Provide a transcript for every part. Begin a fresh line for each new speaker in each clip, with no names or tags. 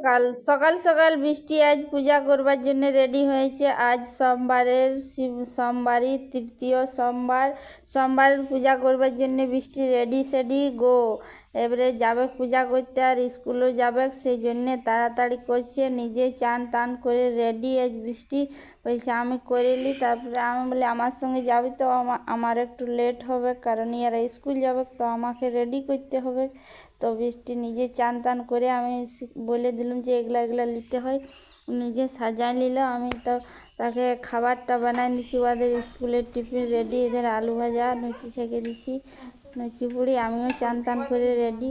সকাল সকাল সকাল বৃষ্টি আজ পূজা করবার জন্য রেডি হয়েছে। আজ সোমবারই তৃতীয় সোমবার পূজা করবার জন্য বৃষ্টি রেডি সেডি গো। এবারে যাবে পূজা করতে আর স্কুলও যাবে, সেই জন্যে তাড়াতাড়ি করছে। নিজে চান টান করে রেডি। আজ বৃষ্টি বলছে আমি করেলি, তারপরে আমি বলি আমার সঙ্গে যাবি তো? আমার একটু লেট হবে, কারণ এরা স্কুল যাবে, তো আমাকে রেডি করতে হবে। তো বৃষ্টি নিজে চান টান করে আমি বলে দিলাম যে এগুলা এগুলা নিতে হয়, নিজে সাজাই নিল। আমি তো তাকে খাবারটা বানাই দিচ্ছি, ওদের স্কুলের টিফিন রেডি। এদের আলু ভাজা লুচি ছেঁকে দিচ্ছি, লুচি পুরি। আমিও চান টান করে রেডি।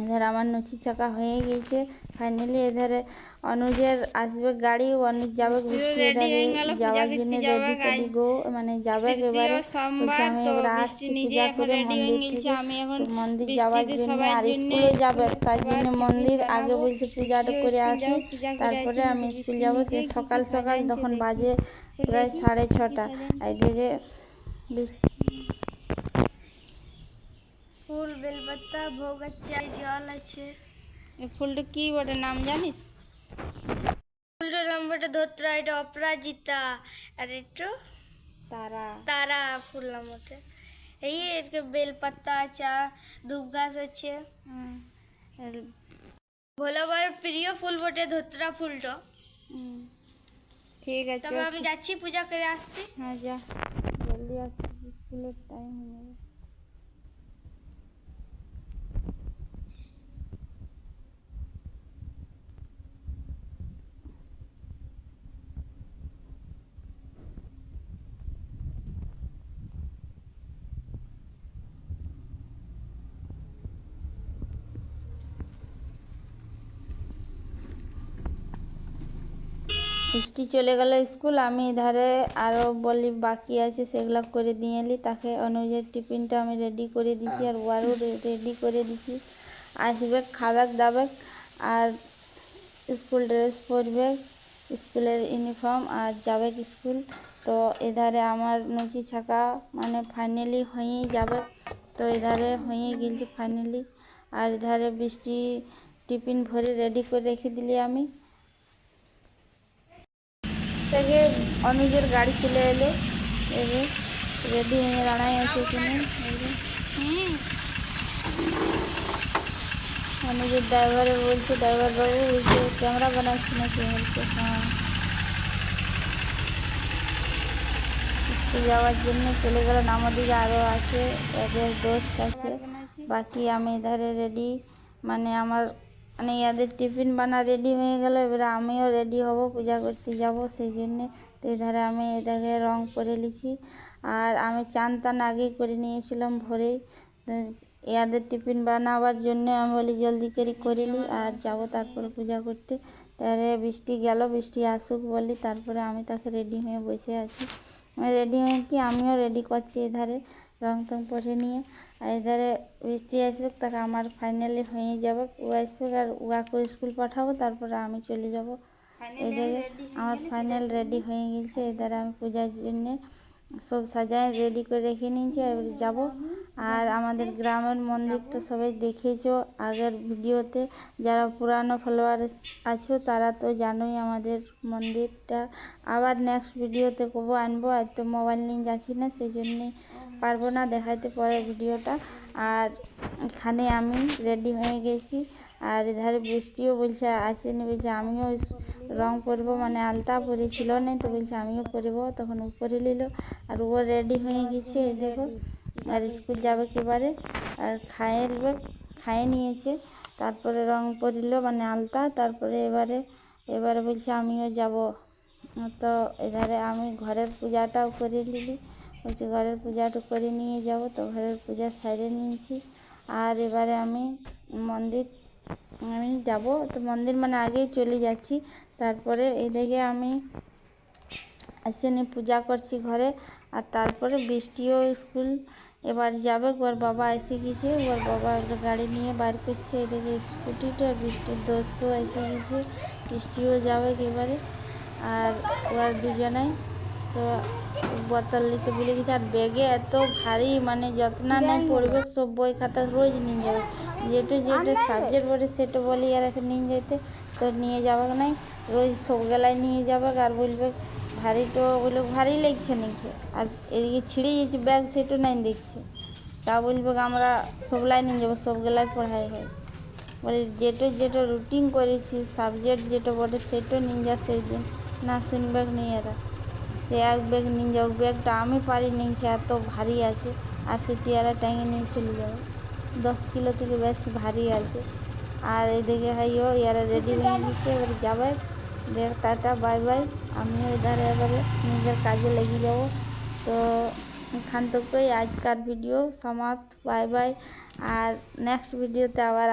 এদের আমার লুচি ছাকা হয়ে গিয়েছে ফাইনালি। এধারে অনুজের আসবে গাড়ি, অনুজ যাবে বৃষ্টি এধারে যাওয়ার জন্য রেডি সেডি গো, মানে যাবে। এবারে বলছে আমি এবার আসছি পূজা করে মন্দির থেকে, তো মন্দির যাওয়ার জন্য আর স্কুলে যাবে, তার জন্য মন্দির আগে বলছে পূজাটা করে আসি, তারপরে আমি স্কুল যাবো। সকাল সকাল তখন বাজে প্রায় 6:30। এইদিকে বৃষ্টি
ফুল বেলপাতা ভোগ আছে, জল আছে।
এই ফুলটা কি বটে নাম জানিস?
ফুলটার নাম বটে ধোত্রা, এটা অপরাজিতা। আর একটু
তারা
তারা ফুল নাম বটে। এই এদিকে বেলপাতা আছে, ধূপ ঘাস আছে। ভোলাবার প্রিয় ফুল বটে ধোত্রা ফুলটা।
ঠিক আছে,
তবে আমি যাচ্ছি পূজা করে আসছি।
হ্যাঁ যা, জলদি আসছি, স্কুলের টাইম হয়ে যাবে। বৃষ্টি চলে গেল স্কুল। আমি ধারে আরও বলি বাকি আছে, সেগুলো করে দিয়ে এলি। তাকে অনুযায়ী টিফিনটা আমি রেডি করে দিচ্ছি, আর ওয়ারও রেডি করে দিচ্ছি। আসবে, খাবে দাবে, আর স্কুল ড্রেস পরবে, স্কুলের ইউনিফর্ম, আর যাবে স্কুল। তো এধারে আমার লুচি ছাকা মানে ফাইনালি হয়েই যাবে। তো এধারে হয়ে গেছে ফাইনালি। আর এধারে বৃষ্টি টিফিন ভরে রেডি করে রেখে দিলি আমি। থেকে অনুজের গাড়ি চলে এলো, এবার রেডি হয়ে দাঁড়াই আছে এখানে। অনুজের ড্রাইভারে বলছে, ড্রাইভার বাবু বলছে ক্যামেরা বানাচ্ছি নাকি? বলছে হ্যাঁ। স্কুল যাওয়ার জন্য চলে গেলেন। আমাদিকে আরও আছে, এদের দোস্ত আছে বাকি। আমি এধারে রেডি, মানে আমার মানে এদের টিফিন বানা রেডি হয়ে গেল। এবারে আমিও রেডি হব, পূজা করতে যাব, সেই জন্যে। তো এধারে আমি এটাকে রং করে নিয়েছি, আর আমি চান টান আগেই করে নিয়েছিলাম ভোরেই। এদের টিফিন বানাবার জন্য আমি বলি জলদি করে নিই আর যাব তারপরে পূজা করতে। তাহলে বৃষ্টি গেল, বৃষ্টি আসুক বলি, তারপরে আমি তাকে রেডি হয়ে বসে আছি। রেডি হয়ে কি আমিও রেডি করছি এধারে রং টং পরে নিয়ে। আর এধারে বৃষ্টি আসবে, তাকে আমার ফাইনালি হয়ে যাবে। ও আসবে আর ওকে স্কুল পাঠাবো, তারপরে আমি চলে যাব। এদিকে আমার ফাইনাল রেডি হয়ে গেছে। এধারে আমি পূজার জন্যে সব সাজায় রেডি করে রেখে নিয়েছি, এবারে যাব। আর আমাদের গ্রামের মন্দির তো সবাই দেখেছো আগের ভিডিওতে, যারা পুরানো ফলোয়ার্স আছো তারা তো জানোই আমাদের মন্দিরটা। আবার নেক্সট ভিডিওতে কবো আনবো, আর তো মোবাইল নিয়ে যাচ্ছি না, সেই জন্যে পারবো না দেখাইতে পরে ভিডিওটা। আর এখানে আমি রেডি হয়ে গেছি, আর এধারে বৃষ্টিও বলছে আসেনি, বলছে আমিও রং করবো, মানে আলতা পরেছিল না, তো বলছে আমিও করবো, তখন ও করে নিল। আর ও রেডি হয়ে গেছে, এই দেখো। আর স্কুল যাবে একেবারে, আর খাইয়ে নিয়েছে, তারপরে রং পরিল মানে আলতা, তারপরে এবারে বলছে আমিও যাব। তো এধারে আমি ঘরের পূজাটাও করে নিলি, বলছি ঘরের পূজাটা করে নিয়ে যাব। তো ঘরের পূজা সাইডে নিয়েছি, আর এবারে আমি যাব। তো মন্দির মানে আগেই চলে যাচ্ছি। তারপরে এদিকে আমি আসেনি পূজা করছি ঘরে। আর তারপরে বৃষ্টিও স্কুল এবার যাবে, ওর বাবা এসে গেছে, ওর বাবা একটা গাড়ি নিয়ে বার করছে। এদিকে স্কুটিটা, বৃষ্টির দোস্তও এসে গেছে, বৃষ্টিও যাবে এবারে। আর ওর দুজনাই তো বোতল নিতে ভুলে গেছি। আর ব্যাগে এত ভারী, মানে যত্ন নেই পড়বে, সব বই খাতা রোজ নিয়ে যাবে, যেটা যেটা সাবজেক্ট বলে সেটা বলি আর এখন নিয়ে যেতে, তো নিয়ে যাবে নাই, রোজ সবগুলাই নিয়ে যাবে আর বলবে ভারী, তো বললো ভারী লাগছে নাকি, আর এদিকে ছিঁড়ে গেছে ব্যাগ, সেটা নাই দেখছে, তা বলবে আমরা সবলাই নিয়ে যাবো, সবগুলাই পড়াই হয়, বলে যেটা যেটা রুটিন করেছি সাবজেক্ট যেটা বলে সেটা নিয়ে যা, সেই দিন না শুনবে নিয়ে এরা, সে এক ব্যাগ নিয়ে যাও, ব্যাগটা আমি পারি নিয়ে এত ভারী আছে, আর সে টিয়ারা ট্যাঙ্গে নিয়ে চলে যাবে, 10 কিলো থেকে বেশি ভারী আছে। আর এদিকে হাইও ইয়ারা রেডি হয়ে গেছে, এবার যাবে, দেখ টাটা বাই বাই, আমিও এধারে এবারে নিজের কাজে লেগে যাব। তো এখান থেকেই আজকার ভিডিও সমাপ্ত, বাই বাই, আর নেক্সট ভিডিওতে আবার